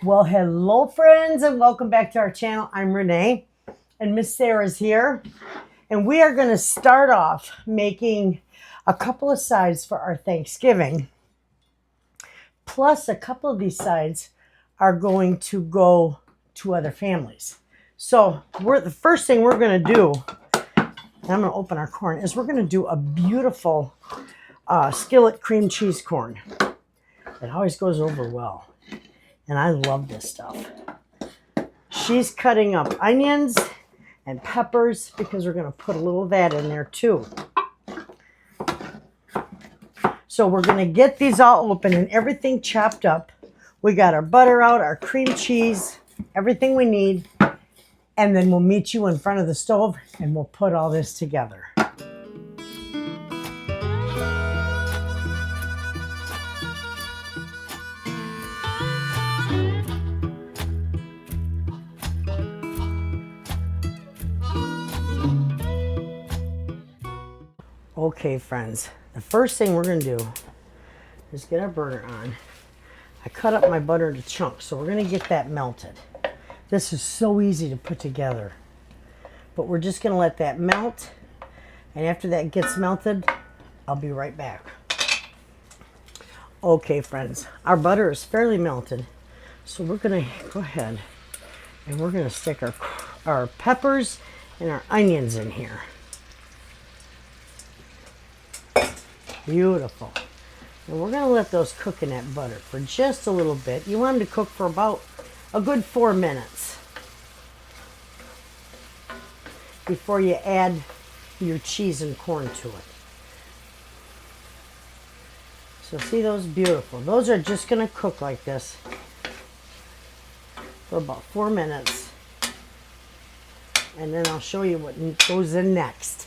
Well, hello friends and welcome back to our channel. I'm Renee and Miss Sarah's here. And we are going to start off making a couple of sides for our Thanksgiving. Plus a couple of these sides are going to go to other families. So the first thing we're going to do, and I'm going to open our corn, is we're going to do a beautiful skillet cream cheese corn. It always goes over well. And I love this stuff. She's cutting up onions and peppers because we're going to put a little of that in there too. So we're going to get these all open and everything chopped up. We got our butter out, our cream cheese, everything we need. And then we'll meet you in front of the stove and we'll put all this together. Okay, friends, the first thing we're going to do is get our burner on. I cut up my butter into chunks, so we're going to get that melted. This is so easy to put together, but we're just going to let that melt, and after that gets melted, I'll be right back. Okay, friends, our butter is fairly melted, so we're going to go ahead and we're going to stick our peppers and our onions in here. Beautiful. And we're going to let those cook in that butter for just a little bit. You want them to cook for about a good 4 minutes before you add your cheese and corn to it. So see those? Beautiful. Those are just going to cook like this for about 4 minutes. And then I'll show you what goes in next.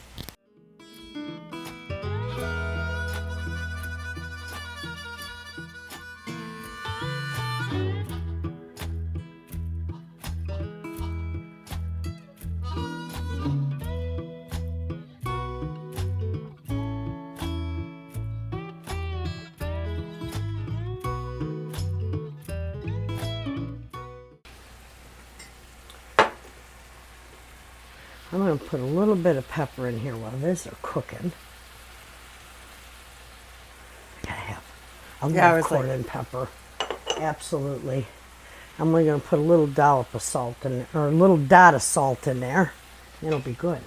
I'm going to put a little bit of pepper in here while this is cooking. I'll get corn and pepper. Absolutely. I'm only going to put a little dollop of salt in there, or a little dot of salt in there. It'll be good.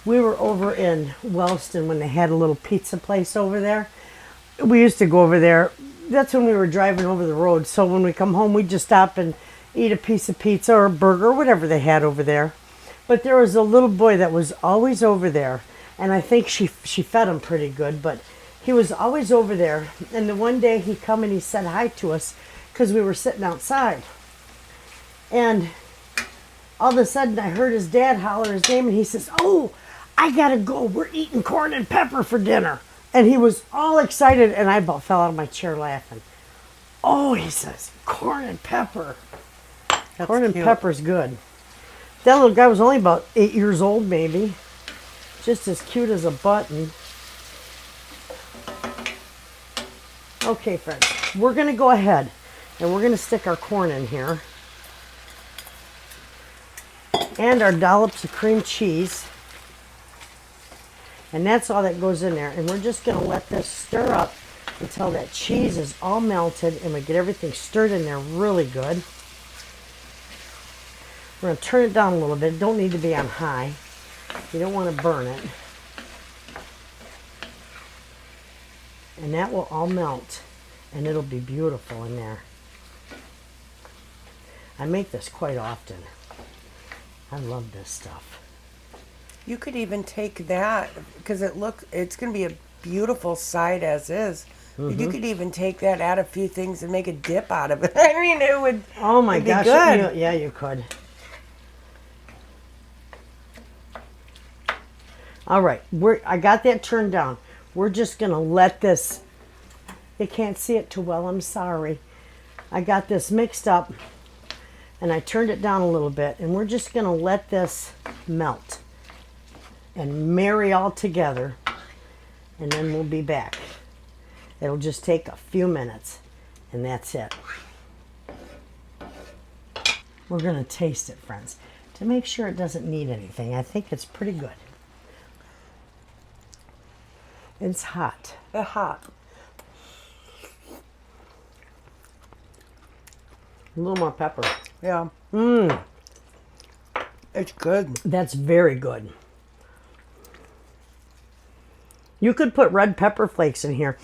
We were over in Wellston when they had a little pizza place over there. We used to go over there. That's when we were driving over the road. So when we come home, we'd just stop and eat a piece of pizza or a burger or whatever they had over there. But there was a little boy that was always over there, and I think she fed him pretty good, but he was always over there. And the one day he come and he said hi to us because we were sitting outside. And all of a sudden I heard his dad holler his name, and he says, "Oh, I gotta go. We're eating corn and pepper for dinner." And he was all excited, and I about fell out of my chair laughing. Oh, he says, corn and pepper. That's corn and pepper's good. That little guy was only about 8 years old, maybe. Just as cute as a button. Okay, friends, we're going to go ahead and we're going to stick our corn in here. And our dollops of cream cheese. And that's all that goes in there. And we're just going to let this stir up until that cheese is all melted and we get everything stirred in there really good. We're going to turn it down a little bit. It don't need to be on high. You don't want to burn it. And that will all melt. And it'll be beautiful in there. I make this quite often. I love this stuff. You could even take that, because it's going to be a beautiful side as is. Mm-hmm. You could even take that, add a few things, and make a dip out of it. I mean, it would. Oh my gosh! Be good. Yeah, you could. All right, I got that turned down. We're just going to let this, you can't see it too well, I'm sorry. I got this mixed up and I turned it down a little bit, and we're just going to let this melt and marry all together, and then we'll be back. It'll just take a few minutes, and that's it. We're going to taste it, friends, to make sure it doesn't need anything. I think it's pretty good. It's hot. It's hot. A little more pepper. Yeah. It's good. That's very good. You could put red pepper flakes in here.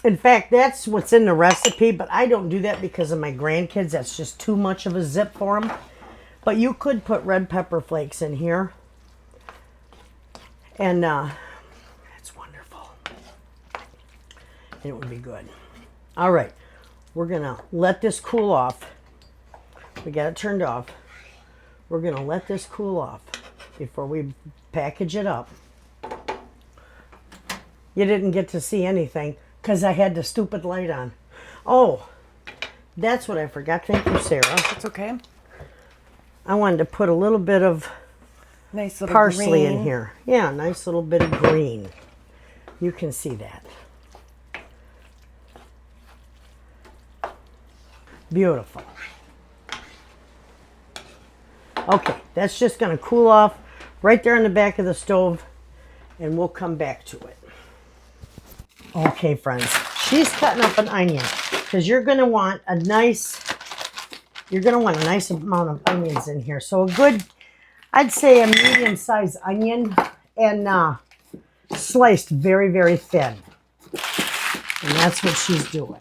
In fact, that's what's in the recipe, but I don't do that because of my grandkids. That's just too much of a zip for them. But you could put red pepper flakes in here. And it's wonderful. And it would be good. All right. We're going to let this cool off. We got it turned off. We're going to let this cool off before we package it up. You didn't get to see anything because I had the stupid light on. Oh, that's what I forgot. Thank you, Sarah. It's okay. I wanted to put a little bit of Nice little parsley green in here. Yeah, nice little bit of green. You can see that. Beautiful. Okay, that's just going to cool off right there on the back of the stove, and we'll come back to it. Okay, friends, she's cutting up an onion because you're going to want a nice amount of onions in here. So a good, I'd say a medium-sized onion, and sliced very, very thin. And that's what she's doing.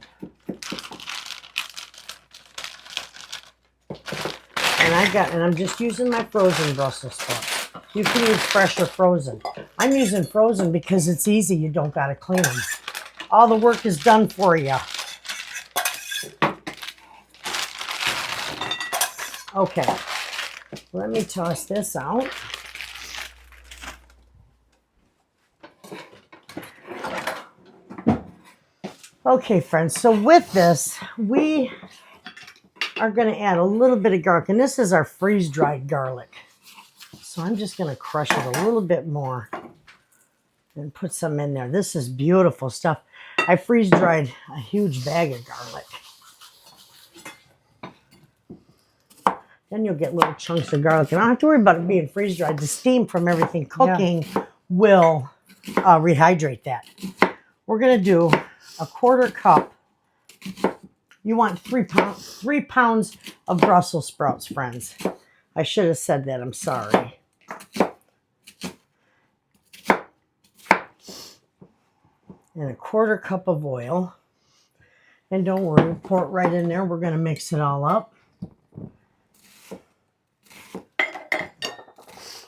And I'm just using my frozen Brussels sprouts. You can use fresh or frozen. I'm using frozen because it's easy. You don't got to clean them. All the work is done for you. Okay. Let me toss this out. Okay, friends. So with this, we are going to add a little bit of garlic. And this is our freeze-dried garlic. So I'm just going to crush it a little bit more and put some in there. This is beautiful stuff. I freeze-dried a huge bag of garlic. Then you'll get little chunks of garlic. And I don't have to worry about it being freeze-dried. The steam from everything cooking will rehydrate that. We're going to do a 1/4 cup. You want 3 pounds of Brussels sprouts, friends. I should have said that. I'm sorry. And a 1/4 cup of oil. And don't worry, pour it right in there. We're going to mix it all up.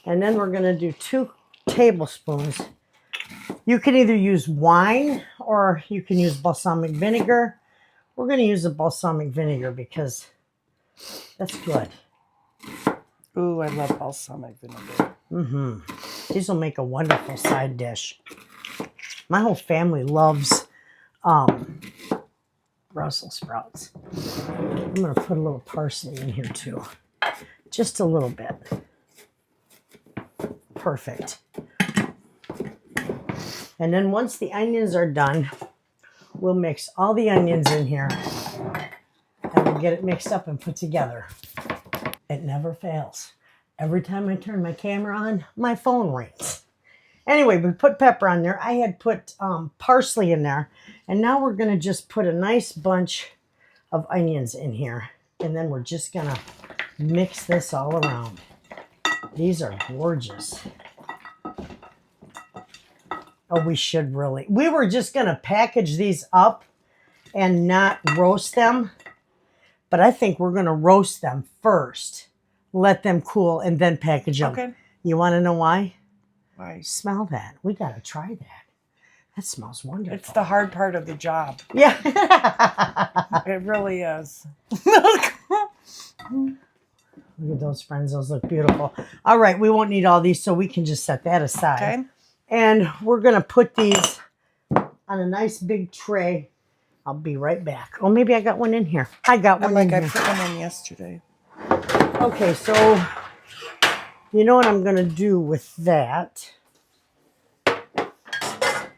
And then we're going to do 2 tablespoons. You can either use wine or you can use balsamic vinegar. We're going to use the balsamic vinegar because that's good. Ooh, I love balsamic vinegar. These will make a wonderful side dish. My whole family loves Brussels sprouts. I'm going to put a little parsley in here too. Just a little bit. Perfect. And then once the onions are done, we'll mix all the onions in here and we'll get it mixed up and put together. It never fails. Every time I turn my camera on, my phone rings. Anyway, we put pepper on there. I had put parsley in there. And now we're going to just put a nice bunch of onions in here. And then we're just going to mix this all around. These are gorgeous. Oh, we should really. We were just going to package these up and not roast them. But I think we're going to roast them first. Let them cool and then package them. Okay. You want to know why? Why? Smell that. We got to try that. That smells wonderful. It's the hard part of the job. Yeah. It really is. Look at those, friends. Those look beautiful. All right. We won't need all these, so we can just set that aside. Okay. And we're going to put these on a nice big tray. I'll be right back. Oh, maybe I got one in here. I got one in here. I put one in yesterday. Okay, so you know what I'm going to do with that?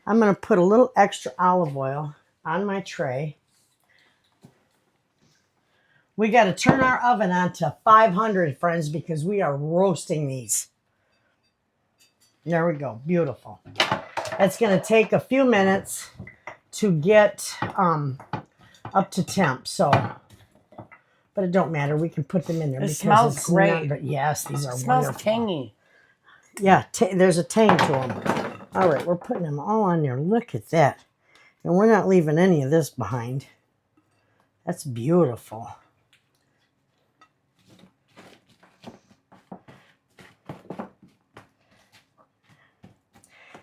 I'm going to put a little extra olive oil on my tray. We got to turn our oven on to 500, friends, because we are roasting these. There we go. Beautiful. It's going to take a few minutes to get up to temp. So, but it don't matter. We can put them in there. It because smells it's great. But yes, these are It smells wonderful. tangy. Yeah, there's a tang to them. All right, we're putting them all on there. Look at that. And we're not leaving any of this behind. That's beautiful.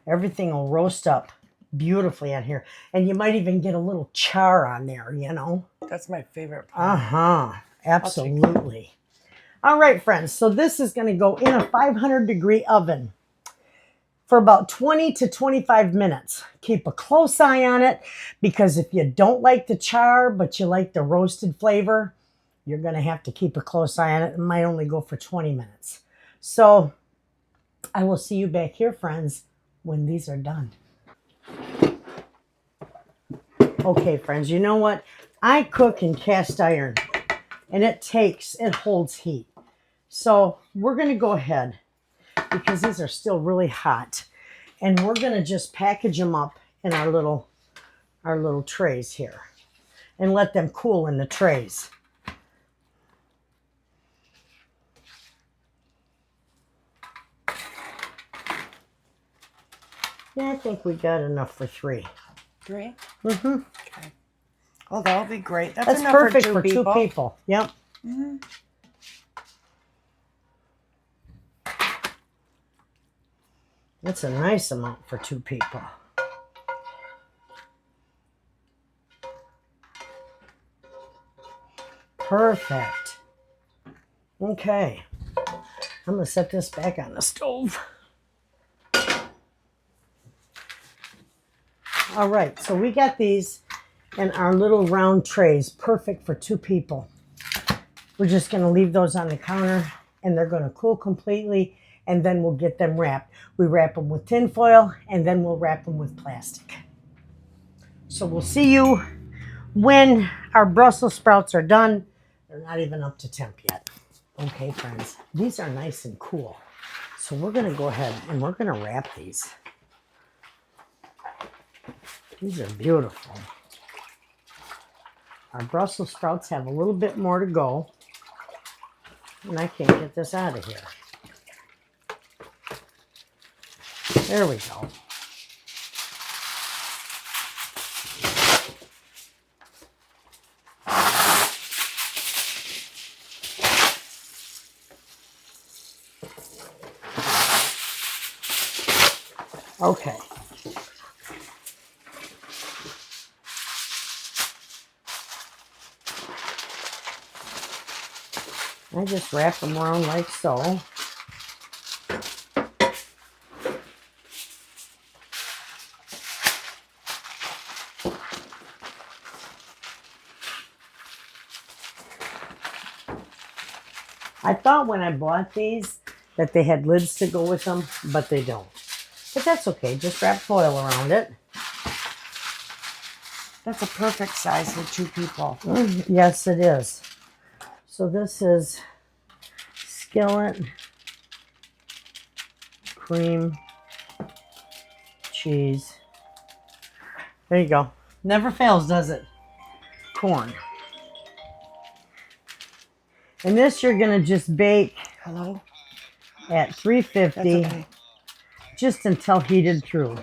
Everything will roast up beautifully on here. And you might even get a little char on there, you know. That's my favorite part. Uh-huh. Absolutely. All right, friends. So this is going to go in a 500-degree oven for about 20 to 25 minutes. Keep a close eye on it, because if you don't like the char, but you like the roasted flavor, you're going to have to keep a close eye on it. It might only go for 20 minutes. So I will see you back here, friends, when these are done. Okay, friends, you know what? I cook in cast iron, and it holds heat. So we're going to go ahead, because these are still really hot, and we're going to just package them up in our little trays here and let them cool in the trays. Yeah, I think we got enough for 3. 3? Mm-hmm. Okay. Oh, that'll be great. That's enough perfect for 2 people. 2 people. Yep. Mm-hmm. That's a nice amount for 2 people. Perfect. Okay. I'm going to set this back on the stove. All right. So we got these in our little round trays. Perfect for 2 people. We're just going to leave those on the counter, and they're going to cool completely, and then we'll get them wrapped. We wrap them with tin foil, and then we'll wrap them with plastic. So we'll see you when our Brussels sprouts are done. They're not even up to temp yet. Okay, friends, these are nice and cool. So we're going to go ahead and we're going to wrap these. These are beautiful. Our Brussels sprouts have a little bit more to go. And I can't get this out of here. There we go. Okay. I just wrap them around like so. I thought when I bought these that they had lids to go with them, but they don't. But that's okay. Just wrap foil around it. That's a perfect size for 2 people. Yes, it is. So this is skillet, cream, cheese. There you go. Never fails, does it? Corn. And this you're going to just bake Hello? at 350 That's okay. just until heated through.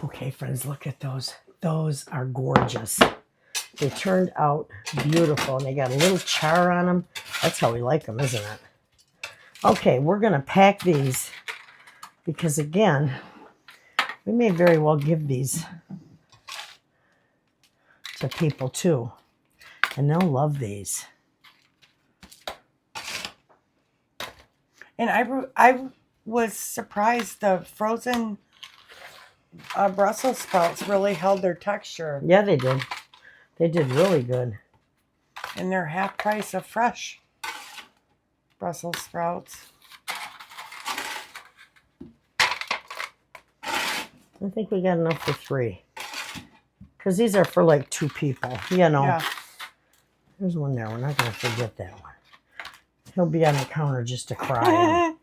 Okay, friends, look at those. Those are gorgeous. They turned out beautiful, and they got a little char on them. That's how we like them, isn't it? Okay, we're going to pack these because, again, we may very well give these to people, too, and they'll love these. And I was surprised the frozen Brussels sprouts really held their texture. Yeah, they did. They did really good. And they're half price of fresh Brussels sprouts. I think we got enough for 3. Because these are for like 2 people, you know. Yeah. There's one there. We're not going to forget that one. He'll be on the counter just to cry.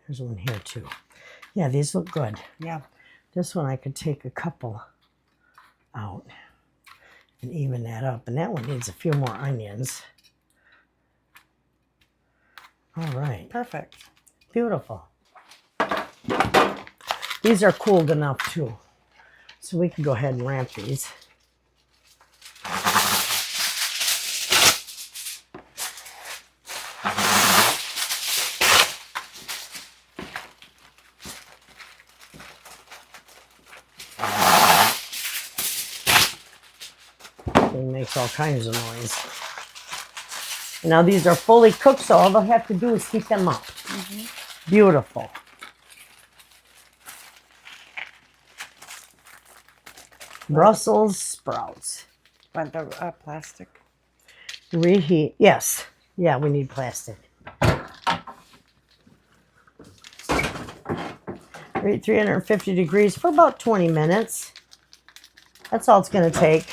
There's one here too. Yeah, these look good. Yeah. This one I could take a couple out and even that up. And that one needs a few more onions. All right. Perfect. Beautiful. These are cooled enough too. So we can go ahead and ramp these. Makes all kinds of noise. Now these are fully cooked, so all they'll have to do is heat them up. Mm-hmm. Beautiful. Brussels sprouts. Want the plastic? Reheat. Yes. Yeah, we need plastic. Reheat 350 degrees for about 20 minutes. That's all it's going to take.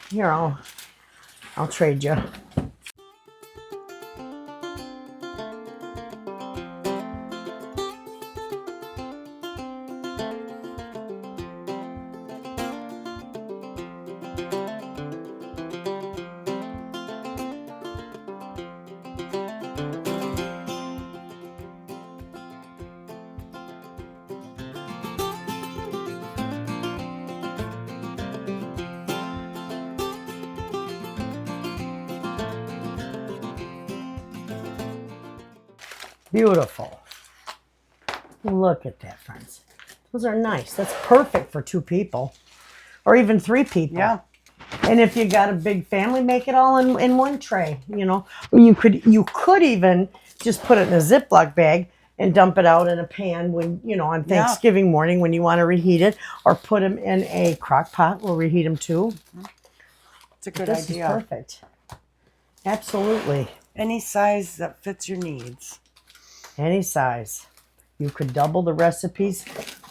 Here, I'll trade you. Beautiful. Look at that, friends. Those are nice. That's perfect for 2 people or even 3 people. Yeah. And if you got a big family, make it all in one tray, you know. Or you could even just put it in a Ziploc bag and dump it out in a pan when, you know, on Thanksgiving morning when you want to reheat it, or put them in a crock pot. We'll reheat them too. It's a good This idea. is perfect. Absolutely. Any size that fits your needs. Any size. You could double the recipes.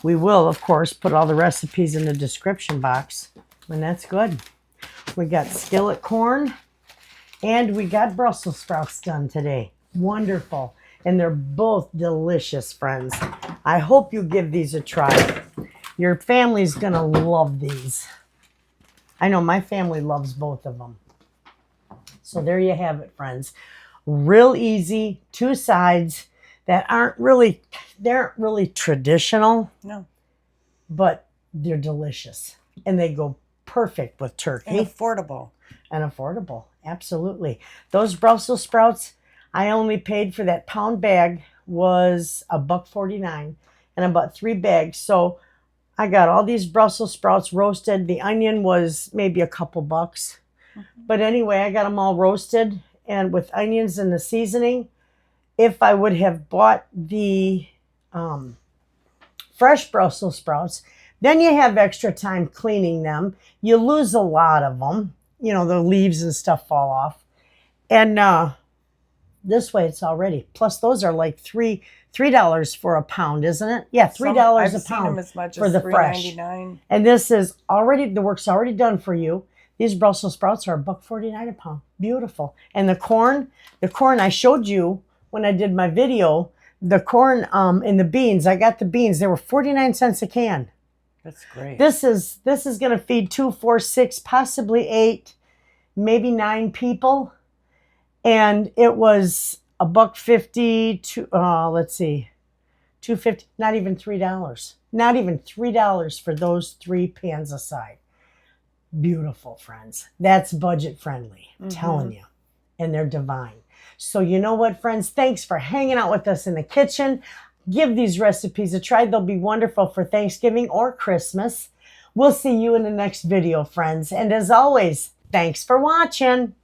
We will, of course, put all the recipes in the description box. And that's good. We got skillet corn and we got Brussels sprouts done today. Wonderful. And they're both delicious, friends. I hope you give these a try. Your family's going to love these. I know my family loves both of them. So there you have it, friends. Real easy, 2 sides that aren't really traditional. No. But they're delicious. And they go perfect with turkey. And affordable. And affordable. Absolutely. Those Brussels sprouts, I only paid for that pound bag was $1.49. And I bought 3 bags. So I got all these Brussels sprouts roasted. The onion was maybe a couple bucks. Mm-hmm. But anyway, I got them all roasted and with onions and the seasoning. If I would have bought the fresh Brussels sprouts, then you have extra time cleaning them. You lose a lot of them. You know, the leaves and stuff fall off. And this way it's all ready. Plus those are like $3 for a pound, isn't it? Yeah, $3 a pound. I've seen them as much for as the fresh. $3.99. And this is already, the work's already done for you. These Brussels sprouts are $1.49 a pound. Beautiful. And the corn I showed you when I did my video, the corn and the beans, I got the beans. They were 49 cents a can. That's great. This is going to feed 2, 4, 6, possibly 8, maybe 9 people. And it was $1.50 to, let's see, $2.50, not even $3. Not even $3 for those 3 pans aside. Beautiful, friends. That's budget friendly. I'm telling you. And they're divine. So you know what, friends? Thanks for hanging out with us in the kitchen. Give these recipes a try. They'll be wonderful for Thanksgiving or Christmas. We'll see you in the next video, friends. And as always, thanks for watching.